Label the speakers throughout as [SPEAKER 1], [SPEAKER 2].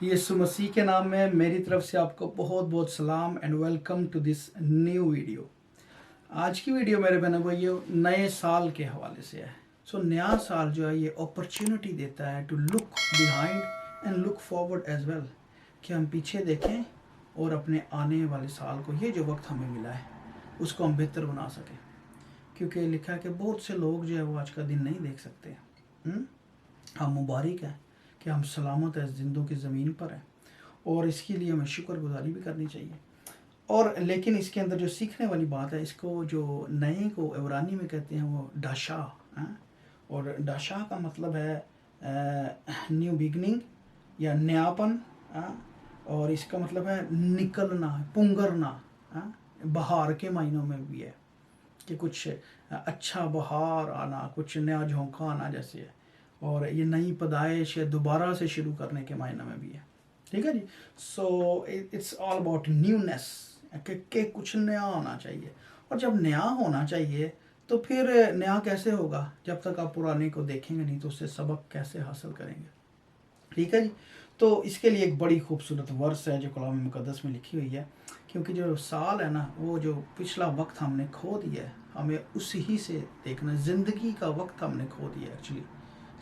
[SPEAKER 1] यीशु मसीह के नाम में मेरी तरफ से आपको बहुत बहुत सलाम and welcome to this new video. आज की वीडियो मेरे बहनों भाइयों नए साल के हवाले से है। नया साल जो है ये अपॉर्चुनिटी देता है to look behind and look forward as well, कि हम पीछे देखें और अपने आने वाले साल को, ये जो वक्त हमें मिला है उसको हम बेहतर बना सकें। क्योंकि लिखा है कि बहुत से लोग जो है वो आज का दिन नहीं देख सकते। हम मुबारक हैं कि हम सलामत है जिंदों की ज़मीन पर हैं, और इसके लिए हमें शुक्रगुजारी भी करनी चाहिए। और लेकिन इसके अंदर जो सीखने वाली बात है, इसको जो नए को इब्रानी में कहते हैं वो डाशा है। और डाशा का मतलब है न्यू बिगनिंग या नयापन। और इसका मतलब है निकलना, पुंगरना। बहार के मायनों में भी है कि कुछ अच्छा बहार आना, कुछ नया झोंका आना जैसे है। और ये नई पैदाइश या दोबारा से शुरू करने के मायने में भी है। ठीक है जी। So it's all about newness, कि कुछ नया होना चाहिए। और जब नया होना चाहिए तो फिर नया कैसे होगा जब तक आप पुराने को देखेंगे नहीं, तो उससे सबक कैसे हासिल करेंगे। ठीक है जी। तो इसके लिए एक बड़ी खूबसूरत वर्स है जो कलाम मुकद्दस में लिखी हुई है। क्योंकि जो साल है ना, वो जो पिछला वक्त हमने खो दिया है, हमें उसी से देखना। ज़िंदगी का वक्त हमने खो दिया है। एक्चुअली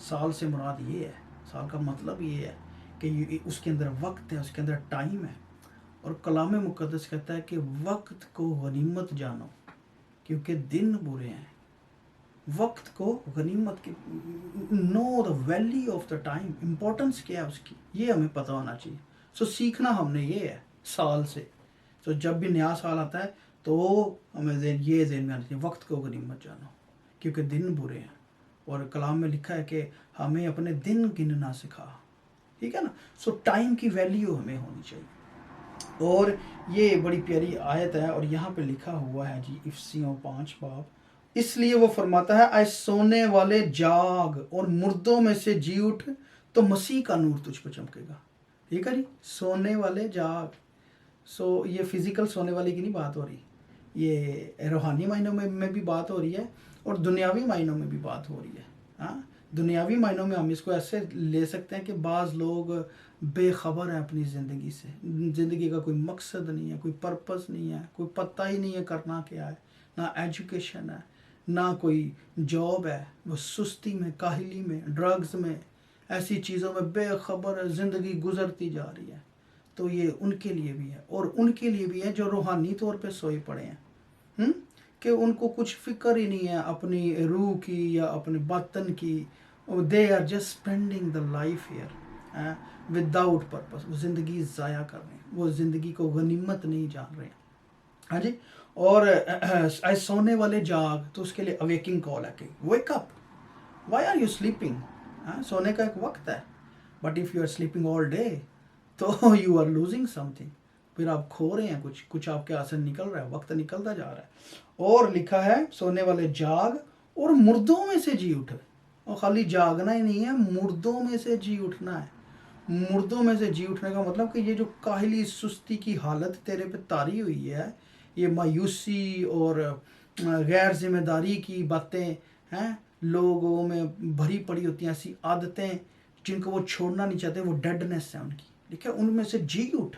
[SPEAKER 1] साल से मुराद ये है, साल का मतलब ये है कि उसके अंदर वक्त है, उसके अंदर टाइम है। और कलाम मुकद्दस कहता है कि वक्त को गनीमत जानो क्योंकि दिन बुरे हैं। वक्त को गनीमत की, know the value of the time, importance क्या है उसकी, ये हमें पता होना चाहिए। सीखना हमने ये है साल से। जब भी नया साल आता है तो हमें ये ज़हन में आना चाहिए, वक्त को गनीमत जानो क्योंकि दिन बुरे हैं। और कलाम में लिखा है कि हमें अपने दिन गिनना सिखा। ठीक है ना। टाइम की वैल्यू हमें होनी चाहिए। और ये बड़ी प्यारी आयत है, और यहाँ पे लिखा हुआ है जी इफसियों 5 बाब, इसलिए वो फरमाता है आए सोने वाले जाग और मुर्दों में से जी उठ तो मसीह का नूर तुझ पर चमकेगा। ठीक है जी। सोने वाले जाग। ये फिजिकल सोने वाले की नहीं बात हो रही, ये रूहानी मायनों में भी बात हो रही है और दुनियावी मायनों में भी बात हो रही है। हाँ, दुनियावी मायनों में हम इसको ऐसे ले सकते हैं कि बाज़ लोग बेखबर हैं अपनी ज़िंदगी से। ज़िंदगी का कोई मकसद नहीं है, कोई पर्पस नहीं है, कोई पता ही नहीं है करना क्या है, ना एजुकेशन है, ना कोई जॉब है। वो सुस्ती में, काहली में, ड्रग्स में, ऐसी चीज़ों में बेखबर ज़िंदगी गुजरती जा रही है। तो ये उनके लिए भी है, और उनके लिए भी है जो रूहानी तौर पे सोए पड़े हैं। कि उनको कुछ फिक्र ही नहीं है अपनी रूह की या अपने बातन की। They are just spending the life here without purpose. वो ज़िंदगी ज़ाया कर रहे हैं, वो ज़िंदगी को गनीमत नहीं जान रहे हैं। हाँ जी। और सोने वाले जाग, तो उसके लिए अवेकिंग कॉल है कि wake up, why are you sleeping. सोने का एक वक्त है, but if you are sleeping all day तो यू आर लूजिंग समथिंग। फिर आप खो रहे हैं, कुछ आपके हाथ से निकल रहा है, वक्त निकलता जा रहा है। और लिखा है सोने वाले जाग और मुर्दों में से जी उठ। और खाली जागना ही नहीं है, मुर्दों में से जी उठना है। मुर्दों में से जी उठने का मतलब कि ये जो काहली सुस्ती की हालत तेरे पे तारी हुई है, ये मायूसी और गैर जिम्मेदारी की बातें हैं, लोगों में भरी पड़ी होती हैं ऐसी आदतें जिनको वो छोड़ना नहीं चाहते, वो डेडनेस है उनकी। ठीक है, उनमें से जी उठ।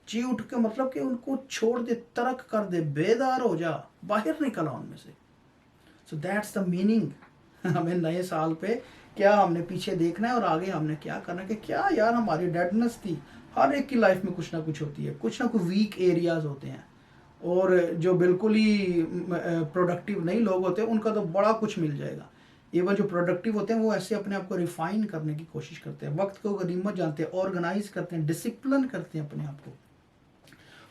[SPEAKER 1] जी उठ के मतलब कि उनको छोड़ दे, तर्क कर दे, बेदार हो जा, बाहर निकल उनमें से। That's the meaning. हमें नए साल पे क्या हमने पीछे देखना है और आगे हमने क्या करना है। कि क्या यार हमारी डेडनेस थी। हर एक की लाइफ में कुछ ना कुछ होती है, कुछ ना कुछ वीक एरियाज होते हैं। और जो बिल्कुल ही प्रोडक्टिव नहीं लोग होते उनका तो बड़ा कुछ मिल जाएगा। इवन जो प्रोडक्टिव होते हैं वो ऐसे अपने आप को रिफाइन करने की कोशिश करते हैं, वक्त को गनीमत जानते हैं, ऑर्गेनाइज करते हैं, डिसिप्लिन करते हैं अपने आप को।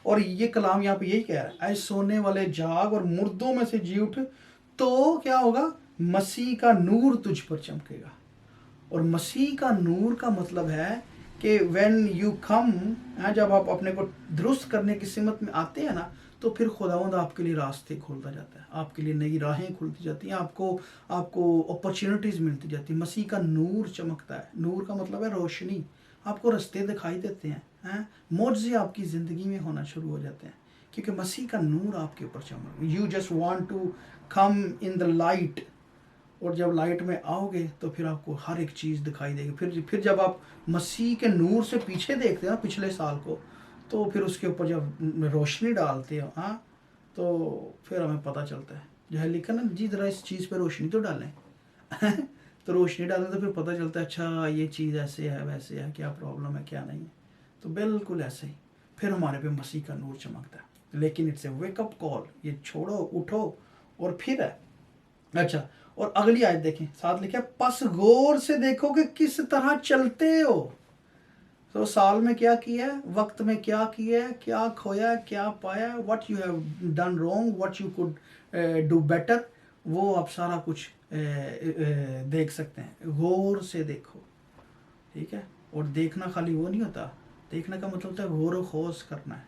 [SPEAKER 1] और ये कलाम यहाँ पे यही कह रहा है, ऐ सोने वाले जाग और मुर्दों में से जी उठ तो क्या होगा, मसीह का नूर तुझ पर चमकेगा। और मसीह का नूर का मतलब है कि व्हेन यू कम, जब आप अपने को दुरुस्त करने की सिमत में आते हैं ना, तो फिर खुदावंद आपके लिए रास्ते खोलता जाता है, आपके लिए नई राहें खुलती जाती हैं, आपको अपॉर्चुनिटीज़ मिलती जाती है। मसीह का नूर चमकता है। नूर का मतलब है रोशनी। आपको रास्ते दिखाई देते हैं, मौजज़े आपकी ज़िंदगी में होना शुरू हो जाते हैं क्योंकि मसीह का नूर आपके ऊपर चमक। You just want to come in the light, और जब लाइट में आओगे तो फिर आपको हर एक चीज़ दिखाई देगी। फिर जब आप मसीह के नूर से पीछे देखते हैं ना पिछले साल को, तो फिर उसके ऊपर जब रोशनी डालते हो हाँ, तो फिर हमें पता चलता है जो है लिखा ना जी ज़रा इस चीज़ पर रोशनी तो डालें तो रोशनी डालें तो फिर पता चलता है अच्छा ये चीज़ ऐसे है वैसे है, क्या प्रॉब्लम है क्या नहीं है। तो बिल्कुल ऐसे ही फिर हमारे पे मसीह का नूर चमकता है। लेकिन इट्स ए वेकअप कॉल, ये छोड़ो उठो और फिर है। अच्छा, और अगली आयत देखें, साथ लिखा है पस गौर से देखो कि किस तरह चलते हो। तो साल में क्या किया है, वक्त में क्या किया है, क्या खोया, क्या पाया, what you have done wrong, what you could do better, वो आप सारा कुछ देख सकते हैं। गौर से देखो, ठीक है। और देखना खाली वो नहीं होता, देखने का मतलब होता है गौर व खोज करना है।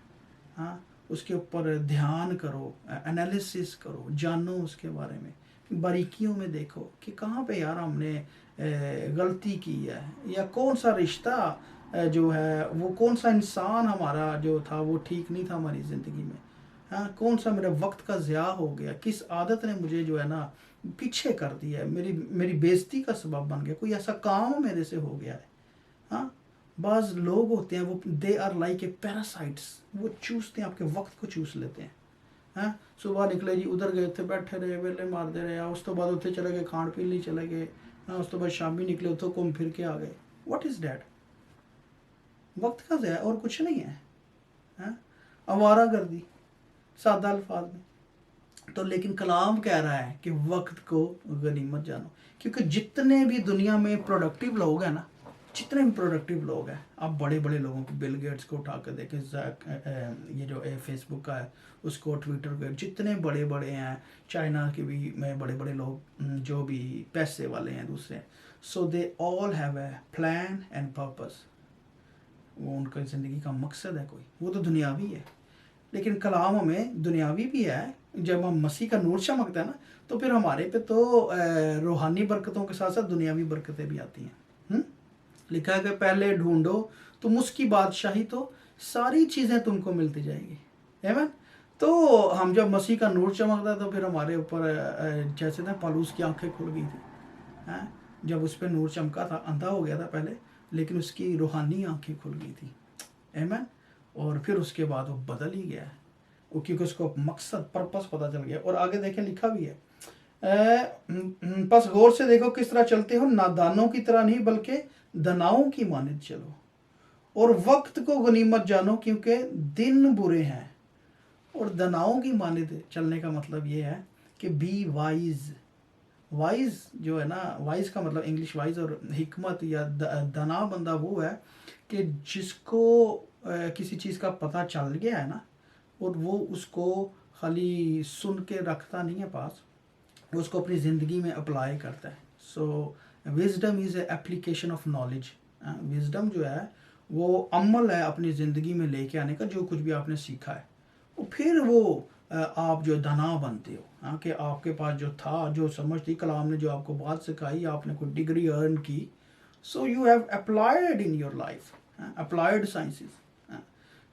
[SPEAKER 1] हाँ, उसके ऊपर ध्यान करो, एनालिसिस करो, जानो उसके बारे में, बारीकियों में देखो कि कहाँ पे यार हमने गलती की है, या कौन सा रिश्ता जो है वो, कौन सा इंसान हमारा जो था वो ठीक नहीं था हमारी ज़िंदगी में। हाँ, कौन सा मेरा वक्त का ज़िया हो गया, किस आदत ने मुझे जो है ना पीछे कर दिया है, मेरी बेइज्जती का सबब बन गया, कोई ऐसा काम मेरे से हो गया है। हाँ, बाज़ लोग होते हैं वो they are like a parasites, वो चूसते हैं, आपके वक्त को चूस लेते हैं। हाँ, सुबह निकले जी उधर गए थे, बैठे रहे वेले मारते रहे, उस तो बाद उत्थे चले गए खाण पीन लई चले गए। हाँ, उस तो बाद शामी निकले उतो घूम फिर के आ गए। What is that? वक्त का ज़ाया और कुछ नहीं है। हाँ, आवारागर्दी सादा अल्फाज में। तो लेकिन कलाम कह रहा है कि वक्त को गनीमत जानो, क्योंकि जितने भी दुनिया में प्रोडक्टिव लोग हैं ना, जितने भी प्रोडक्टिव लोग हैं, आप बड़े बड़े लोगों को, बिल गेट्स को उठा कर देखें, ये जो फेसबुक का है उसको, ट्विटर के जितने बड़े बड़े हैं, चाइना के भी में बड़े बड़े लोग जो भी पैसे वाले हैं दूसरे, so they all have a plan and purpose. वो उनका ज़िंदगी का मकसद है कोई, वो तो दुनियावी है। लेकिन कलाम में दुनियावी भी है। जब हम मसीह का नूर चमकता है ना, तो फिर हमारे पे तो रूहानी बरकतों के साथ साथ दुनियावी बरकतें भी आती हैं। लिखा है कि पहले ढूंढो तुम उसकी बादशाही, तो सारी चीज़ें तुमको मिलती जाएगी। आमीन। तो हम जब मसीह का नूर चमकता है तो फिर हमारे ऊपर जैसे ना पौलुस की आंखें खुल गई थी। हैं, जब उस पर नूर चमका था, अंधा हो गया था पहले, लेकिन उसकी रूहानी आंखें खुल गई थी। आमीन। और फिर उसके बाद वो बदल ही गया है, क्योंकि उसको मकसद पर्पस पता चल गया। और आगे देखें लिखा भी है, बस गौर से देखो किस तरह चलते हो, नादानों की तरह नहीं बल्कि दनाओं की मानित चलो, और वक्त को गनीमत जानो क्योंकि दिन बुरे हैं। और दनाओं की मानित चलने का मतलब ये है कि बी वाइज। वाइज जो है ना, वाइज का मतलब इंग्लिश वाइज और हिकमत या दना बंदा वो है कि जिसको किसी चीज़ का पता चल गया है ना, और वो उसको खाली सुन के रखता नहीं है पास, वो उसको अपनी ज़िंदगी में अप्लाई करता है। So wisdom is a application of knowledge. Wisdom जो है वो अमल है अपनी ज़िंदगी में लेके आने का, जो कुछ भी आपने सीखा है, और फिर वो आप जो दाना बनते हो। हाँ, कि आपके पास जो था, जो समझ थी, कलाम ने जो आपको बात सिखाई, आपने कोई डिग्री अर्न की, so you have applied in your life, applied sciences.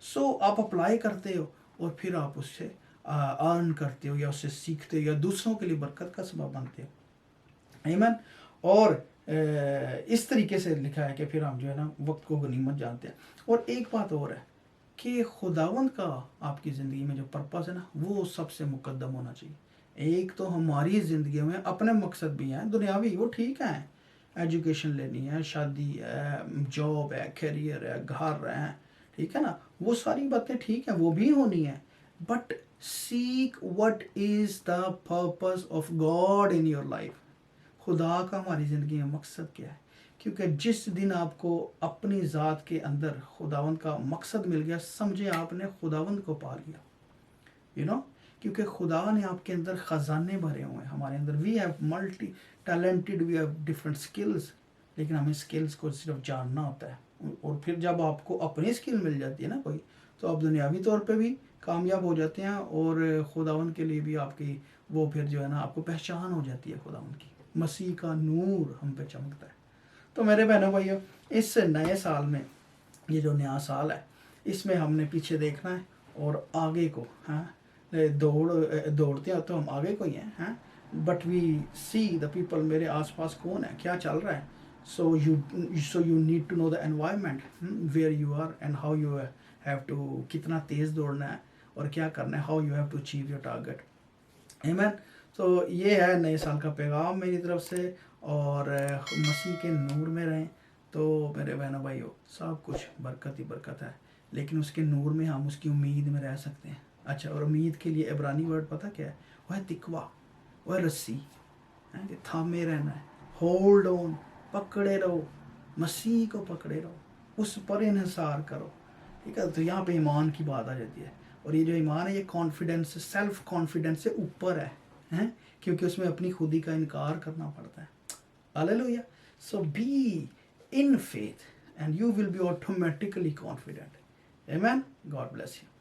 [SPEAKER 1] So आप अप्लाई करते हो और फिर आप उससे अर्न करते हो, या उससे सीखते हो, या दूसरों के लिए बरकत का सबब बनते हो। आमीन। और इस तरीके से लिखा है कि फिर हम जो है ना वक्त को गनीमत जानते हैं। और एक बात और है कि खुदावंद का आपकी ज़िंदगी में जो पर्पस है ना, वो सबसे मुकद्दम होना चाहिए। एक तो हमारी ज़िंदगी में अपने मकसद भी हैं दुनियावी, वो ठीक हैं, एजुकेशन लेनी है, शादी है, जॉब है, करियर है, घर है, ठीक है ना, वो सारी बातें ठीक हैं, वो भी होनी है। But seek what is the purpose of God in your life. खुदा का हमारी ज़िंदगी में मकसद क्या है? क्योंकि जिस दिन आपको अपनी ज़ात के अंदर खुदावंद का मकसद मिल गया, समझे आपने खुदावंद को पा लिया। यू नो, क्योंकि खुदा ने आपके अंदर ख़जाने भरे हुए हैं। हमारे अंदर we have multi talented, we have different skills, लेकिन हमें स्किल्स को सिर्फ जानना होता है। और फिर जब आपको अपनी स्किल मिल जाती है ना कोई, तो आप दुनियावी तौर पे भी कामयाब हो जाते हैं, और खुदावंद के लिए भी आपकी वो फिर जो है ना आपको पहचान हो जाती है खुदावंद की। मसीह का नूर हम पे चमकता है। तो मेरे बहनों भाइयों, इस नए साल में, ये जो नया साल है, इसमें हमने पीछे देखना है और आगे को, हाँ, दौड़ते हैं तो हम आगे को ही हैं, हाँ, but we see the people, मेरे आसपास कौन है, क्या चल रहा है. So you need to know the environment where you are and how you have to, कितना तेज़ दौड़ना है और क्या करना है, how you have to achieve your target. आमीन. तो ये है नए साल का पैगाम मेरी तरफ से. और मसीह के नूर में रहें. तो मेरे बहनों भाइयों, सब कुछ बरकत ही बरकत है, लेकिन उसके नूर में हम उसकी उम्मीद में रह सकते हैं. अच्छा, और उम्मीद के लिए इब्रानी वर्ड पता क्या है? वह है तिकवा, वह है रस्सी. थामे रहना है, होल्ड ऑन, पकड़े रहो, मसीह को पकड़े रहो, उस पर इन्हिसार करो. ठीक है. तो यहाँ पे ईमान की बात आ जाती है. और ये जो ईमान है, ये कॉन्फिडेंस, सेल्फ कॉन्फिडेंस से ऊपर है, हैं, क्योंकि उसमें अपनी खुदी का इनकार करना पड़ता है. Hallelujah. So be in faith and you will be automatically confident. Amen. God bless you.